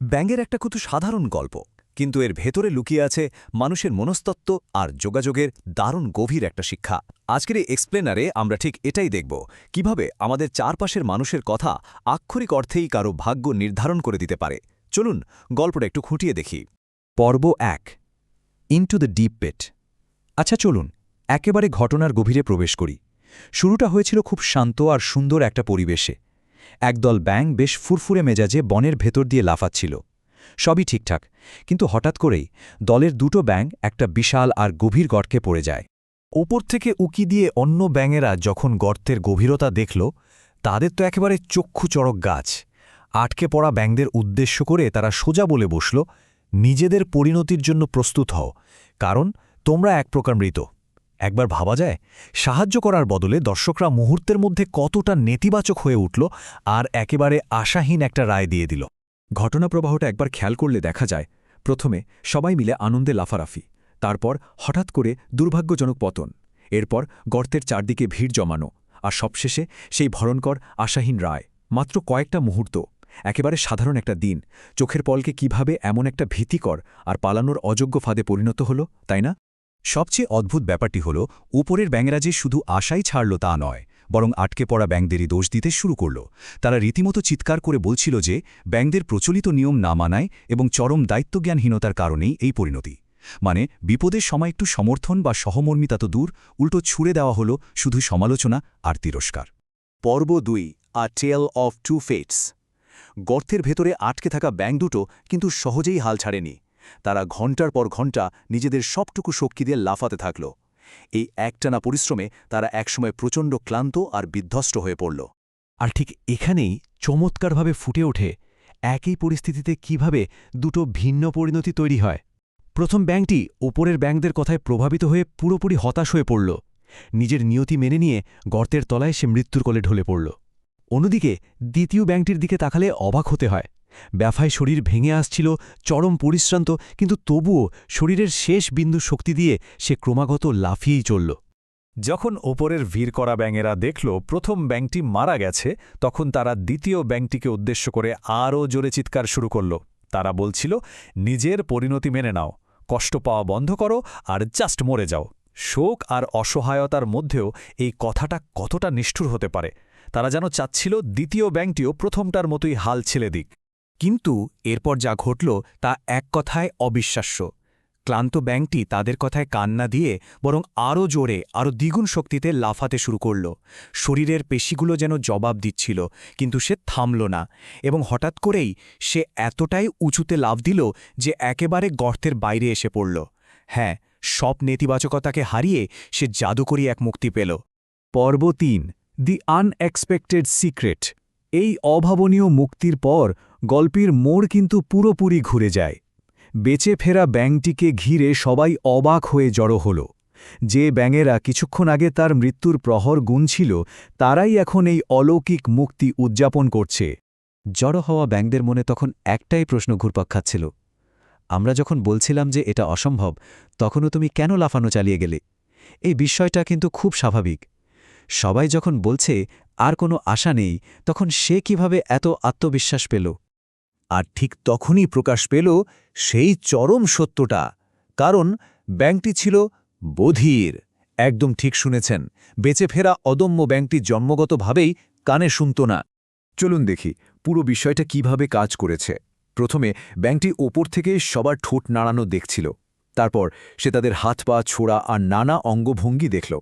ব্যাঙের একটা কত সাধারণ গল্প, কিন্তু এর ভেতরে লুকিয়ে আছে মানুষের মনস্তত্ত্ব আর যোগাযোগের দারুণ গভীর একটা শিক্ষা। আজকের এই এক্সপ্লেনারে আমরা ঠিক এটাই দেখব, কিভাবে আমাদের চারপাশের মানুষের কথা আক্ষরিক অর্থেই কারো ভাগ্য নির্ধারণ করে দিতে পারে। চলুন গল্পটা একটু খুঁটিয়ে দেখি। পর্ব ১, ইনটু দ্য ডিপ পেট। আচ্ছা চলুন একেবারে ঘটনার গভীরে প্রবেশ করি। শুরুটা হয়েছিল খুব শান্ত আর সুন্দর একটা পরিবেশে। একদল ব্যাঙ বেশ ফুরফুরে মেজাজে বনের ভেতর দিয়ে লাফাচ্ছিল। সবই ঠিকঠাক, কিন্তু হঠাৎ করেই দলের দুটো ব্যাঙ একটা বিশাল আর গভীর গর্তে পড়ে যায়। ওপর থেকে উকি দিয়ে অন্য ব্যাঙেরা যখন গর্তের গভীরতা দেখল, তাদের তো একেবারে চক্ষু চড়ক গাছ। আটকে পড়া ব্যাঙদের উদ্দেশ্য করে তারা সোজা বলে বসল, নিজেদের পরিণতির জন্য প্রস্তুত হও, কারণ তোমরা এক প্রকার মৃত। একবার ভাবা যায়, সাহায্য করার বদলে দর্শকরা মুহূর্তের মধ্যে কতটা নেতিবাচক হয়ে উঠল আর একেবারে আশাহীন একটা রায় দিয়ে দিল। ঘটনা প্রবাহটা একবার খেয়াল করলে দেখা যায়, প্রথমে সবাই মিলে আনন্দে লাফারাফি, তারপর হঠাৎ করে দুর্ভাগ্যজনক পতন, এরপর গর্তের চারদিকে ভিড় জমানো, আর সবশেষে সেই ভয়ঙ্কর আশাহীন রায়। মাত্র কয়েকটা মুহূর্ত, একেবারে সাধারণ একটা দিন, চোখের পলকে কিভাবে এমন একটা ভীতিকর আর পালানোর অযোগ্য ফাঁদে পরিণত হল, তাই না? সবচেয়ে অদ্ভুত ব্যাপারটি হল, উপরের ব্যাঙেরা যে শুধু আশাই ছাড়ল তা নয়, বরং আটকে পড়া ব্যাঙদেরই দোষ দিতে শুরু করল। তারা রীতিমতো চিৎকার করে বলছিল যে ব্যাঙদের প্রচলিত নিয়ম না মানায় এবং চরম দায়িত্বজ্ঞানহীনতার কারণেই এই পরিণতি। মানে বিপদের সময় একটু সমর্থন বা সহমর্মিতা তো দূর, উল্টো ছুড়ে দেওয়া হলো শুধু সমালোচনা আর তিরস্কার। পর্ব ২, আ টেল অফ টু ফেটস। গর্তের ভেতরে আটকে থাকা ব্যাঙ দুটো কিন্তু সহজেই হাল ছাড়েনি। তারা ঘণ্টার পর ঘণ্টা নিজেদের সবটুকু শক্তি দিয়ে লাফাতে থাকল। এই একটানা পরিশ্রমে তারা একসময় প্রচণ্ড ক্লান্ত আর বিধ্বস্ত হয়ে পড়ল। আর ঠিক এখানেই চমৎকারভাবে ফুটে ওঠে একই পরিস্থিতিতে কিভাবে দুটো ভিন্ন পরিণতি তৈরি হয়। প্রথম ব্যাঙটি ওপরের ব্যাঙদের কথায় প্রভাবিত হয়ে পুরোপুরি হতাশ হয়ে পড়ল। নিজের নিয়তি মেনে নিয়ে গর্তের তলায় সে মৃত্যুর কোলে ঢলে পড়ল। অন্যদিকে দ্বিতীয় ব্যাঙটির দিকে তাকালে অবাক হতে হয়। ব্যথায় শরীর ভেঙে আসছিল, চরম পরিশ্রান্ত, কিন্তু তবুও শরীরের শেষ বিন্দু শক্তি দিয়ে সে ক্রমাগত লাফিয়েই চলল। যখন ওপরের ভিড় করা ব্যাঙেরা দেখল প্রথম ব্যাঙটি মারা গেছে, তখন তারা দ্বিতীয় ব্যাঙটিকে উদ্দেশ্য করে আরও জোরে চিৎকার শুরু করল। তারা বলছিল, নিজের পরিণতি মেনে নাও, কষ্ট পাওয়া বন্ধ করো আর জাস্ট মরে যাও। শোক আর অসহায়তার মধ্যেও এই কথাটা কতটা নিষ্ঠুর হতে পারে। তারা যেন চাচ্ছিল দ্বিতীয় ব্যাঙটিও প্রথমটার মতোই হাল ছেড়ে দিক। কিন্তু এরপর যা ঘটল তা এক কথায় অবিশ্বাস্য। ক্লান্ত ব্যাঙটি তাদের কথায় কান না দিয়ে বরং আরও জোরে, আরও দ্বিগুণ শক্তিতে লাফাতে শুরু করল। শরীরের পেশিগুলো যেন জবাব দিচ্ছিল, কিন্তু সে থামল না, এবং হঠাৎ করেই সে এতটাই উঁচুতে লাফ দিল যে একেবারে গর্তের বাইরে এসে পড়ল। হ্যাঁ, সব নেতিবাচকতাকে হারিয়ে সে জাদুকরী এক মুক্তি পেল। পর্ব ৩, দি আনএক্সপেক্টেড সিক্রেট। এই অভাবনীয় মুক্তির পর গল্পের মোড় কিন্তু পুরোপুরি ঘুরে যায়। বেঁচে ফেরা ব্যাঙটিকে ঘিরে সবাই অবাক হয়ে জড়ো হল। যে ব্যাঙেরা কিছুক্ষণ আগে তার মৃত্যুর প্রহর গুনছিল, তারাই এখন এই অলৌকিক মুক্তি উদযাপন করছে। জড়ো হওয়া ব্যাঙদের মনে তখন একটাই প্রশ্ন ঘুরপাক খাচ্ছিল, আমরা যখন বলছিলাম যে এটা অসম্ভব, তখনও তুমি কেন লাফানো চালিয়ে গেলে? এই বিষয়টা কিন্তু খুব স্বাভাবিক। সবাই যখন বলছে আর কোনো আশা নেই, তখন সে কিভাবে এত আত্মবিশ্বাস পেল? আর ঠিক তখনই প্রকাশ পেল সেই চরম সত্যটা, কারণ ব্যাঙটি ছিল বধির। একদম ঠিক শুনেছেন, বেঁচে ফেরা অদম্য ব্যাঙটি জন্মগতভাবেই কানে শুনত না। চলুন দেখি পুরো বিষয়টা কিভাবে কাজ করেছে। প্রথমে ব্যাঙটি ওপর থেকে সবার ঠোঁট নাড়ানো দেখছিল। তারপর সে তাদের হাত পা ছোড়া আর নানা অঙ্গভঙ্গি দেখল।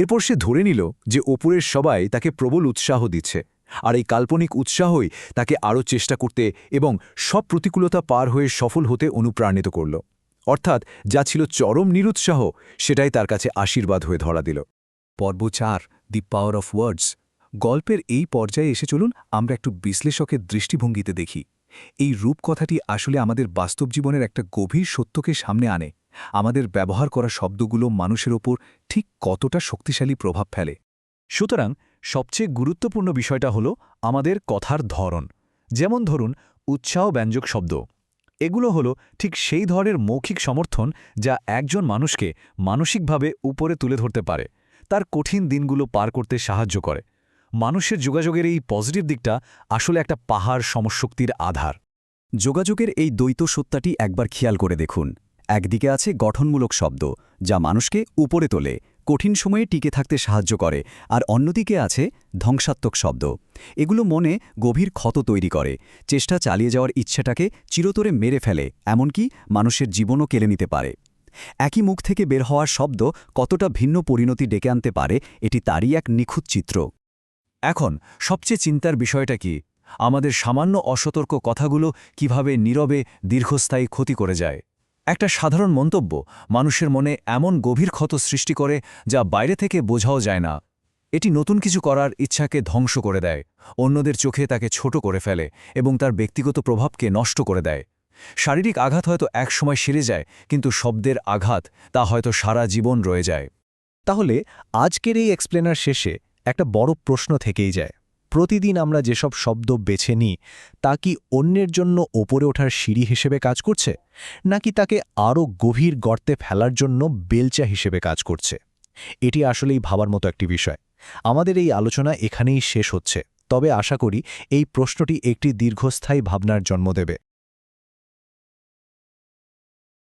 এরপর সে ধরে নিল যে ওপরের সবাই তাকে প্রবল উৎসাহ দিচ্ছে, আর এই কাল্পনিক উৎসাহই তাকে আরও চেষ্টা করতে এবং সব প্রতিকূলতা পার হয়ে সফল হতে অনুপ্রাণিত করল। অর্থাৎ যা ছিল চরম নিরুৎসাহ, সেটাই তার কাছে আশীর্বাদ হয়ে ধরা দিল। পর্ব ৪, দি পাওয়ার অফ ওয়ার্ডস। গল্পের এই পর্যায়ে এসে চলুন আমরা একটু বিশ্লেষকের দৃষ্টিভঙ্গিতে দেখি। এই রূপকথাটি আসলে আমাদের বাস্তব জীবনের একটা গভীর সত্যকে সামনে আনে। আমাদের ব্যবহার করা শব্দগুলো মানুষের ওপর ঠিক কতটা শক্তিশালী প্রভাব ফেলে। সুতরাং সবচেয়ে গুরুত্বপূর্ণ বিষয়টা হলো আমাদের কথার ধরন। যেমন ধরুন, উৎসাহব্যঞ্জক শব্দ। এগুলো হলো ঠিক সেই ধরনের মৌখিক সমর্থন যা একজন মানুষকে মানসিকভাবে উপরে তুলে ধরতে পারে, তার কঠিন দিনগুলো পার করতে সাহায্য করে। মানুষের যোগাযোগের এই পজিটিভ দিকটা আসলে একটা পাহাড় সমশক্তির আধার। যোগাযোগের এই দ্বৈত সত্তাটি একবার খেয়াল করে দেখুন। একদিকে আছে গঠনমূলক শব্দ, যা মানুষকে উপরে তোলে, কঠিন সময়ে টিকে থাকতে সাহায্য করে, আর অন্যদিকে আছে ধ্বংসাত্মক শব্দ। এগুলো মনে গভীর ক্ষত তৈরি করে, চেষ্টা চালিয়ে যাওয়ার ইচ্ছেটাকে চিরতরে মেরে ফেলে, এমনকি মানুষের জীবনও কেড়ে নিতে পারে। একই মুখ থেকে বের হওয়ার শব্দ কতটা ভিন্ন পরিণতি ডেকে আনতে পারে, এটি তারই এক নিখুঁত চিত্র। এখন সবচেয়ে চিন্তার বিষয়টা কি? আমাদের সামান্য অসতর্ক কথাগুলো কিভাবে নীরবে দীর্ঘস্থায়ী ক্ষতি করে যায়। একটা সাধারণ মন্তব্য মানুষের মনে এমন গভীর ক্ষত সৃষ্টি করে যা বাইরে থেকে বোঝাও যায় না। এটি নতুন কিছু করার ইচ্ছাকে ধ্বংস করে দেয়, অন্যদের চোখে তাকে ছোট করে ফেলে এবং তার ব্যক্তিগত প্রভাবকে নষ্ট করে দেয়। শারীরিক আঘাত হয়তো একসময় সেরে যায়, কিন্তু শব্দের আঘাত তা হয়তো সারা জীবন রয়ে যায়। তাহলে আজকের এই এক্সপ্লেনার শেষে একটা বড় প্রশ্ন থেকেই যায়। প্রতিদিন আমরা যেসব শব্দ বেছে নিই তা কি অন্যের জন্য ওপরে ওঠার সিঁড়ি হিসেবে কাজ করছে, নাকি তাকে আরও গভীর গর্তে ফেলার জন্য বেলচা হিসেবে কাজ করছে? এটি আসলেই ভাবার মতো একটি বিষয়। আমাদের এই আলোচনা এখানেই শেষ হচ্ছে, তবে আশা করি এই প্রশ্নটি একটি দীর্ঘস্থায়ী ভাবনার জন্ম দেবে।